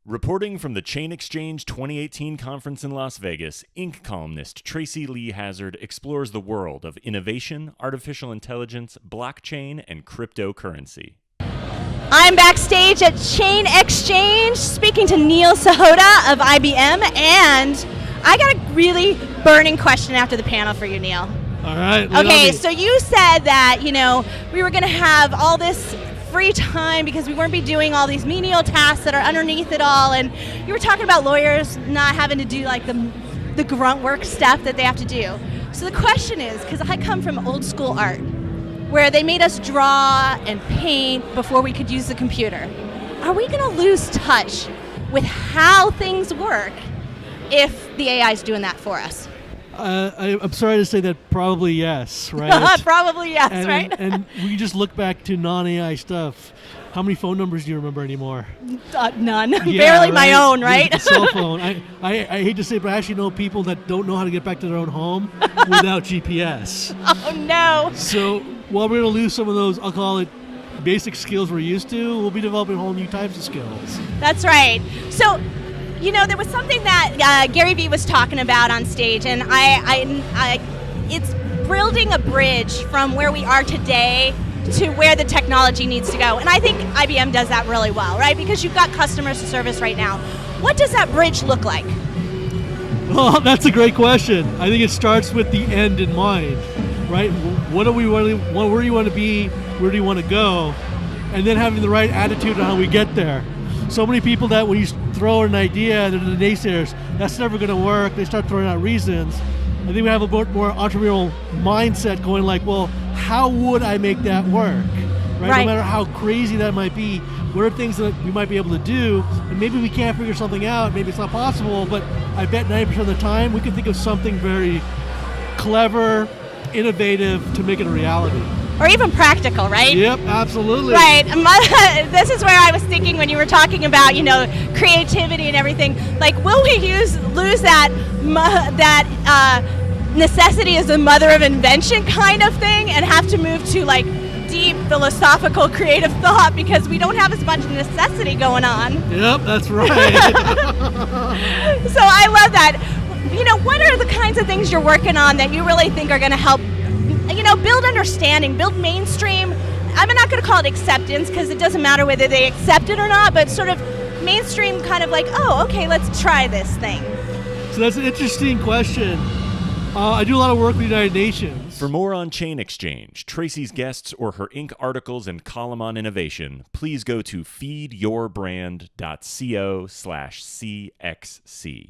Reporting from the Chain Exchange 2018 conference in Las Vegas, Inc. columnist Tracy Leigh Hazzard explores the world of innovation, artificial intelligence, blockchain, and cryptocurrency. I'm backstage at Chain Exchange speaking to Shahota of IBM, and I got a really burning question after the panel for you, Neil. All right. Okay, so you said that, we were going to have all this free time because we weren't be doing all these menial tasks that are underneath it all, and you were talking about lawyers not having to do like the grunt work stuff that they have to do. So the question is, because I come from old school art where they made us draw and paint before we could use the computer, are we going to lose touch with how things work if the AI is doing that for us? I'm sorry to say that probably yes, right? Probably yes, right? And we just look back to non-AI stuff. How many phone numbers do you remember anymore? None. Yeah, Barely right? my own, right? The cell phone. I hate to say it, but I actually know people that don't know how to get back to their own home without GPS. Oh, no. So while we're going to lose some of those, I'll call it basic skills we're used to, we'll be developing whole new types of skills. That's right. So, there was something that Gary Vee was talking about on stage, and it's building a bridge from where we are today to where the technology needs to go. And I think IBM does that really well, right? Because you've got customer service right now. What does that bridge look like? Well, that's a great question. I think it starts with the end in mind, right? What do we really, where do you want to be? Where do you want to go? And then having the right attitude on how we get there. So many people that when you throw an idea, they're the naysayers, that's never going to work. They start throwing out reasons. I think we have a more entrepreneurial mindset going like, well, how would I make that work? Right? No matter how crazy that might be, what are things that we might be able to do? And maybe we can't figure something out. Maybe it's not possible, but I bet 90% of the time we can think of something very clever, innovative to make it a reality. Or even practical, right? Yep, absolutely. Right. This is where I was thinking when you were talking about, creativity and everything. Like, will we lose that necessity is the mother of invention kind of thing and have to move to like deep philosophical creative thought because we don't have as much necessity going on? Yep, that's right. So I love that. What are the kinds of things you're working on that you really think are going to help build understanding, build mainstream? I'm not going to call it acceptance because it doesn't matter whether they accept it or not, but sort of mainstream kind of like, oh, okay, let's try this thing. So that's an interesting question. I do a lot of work with the United Nations. For more on Chain Exchange, Tracy's guests, or her Inc. articles and column on innovation, please go to feedyourbrand.co/CXC.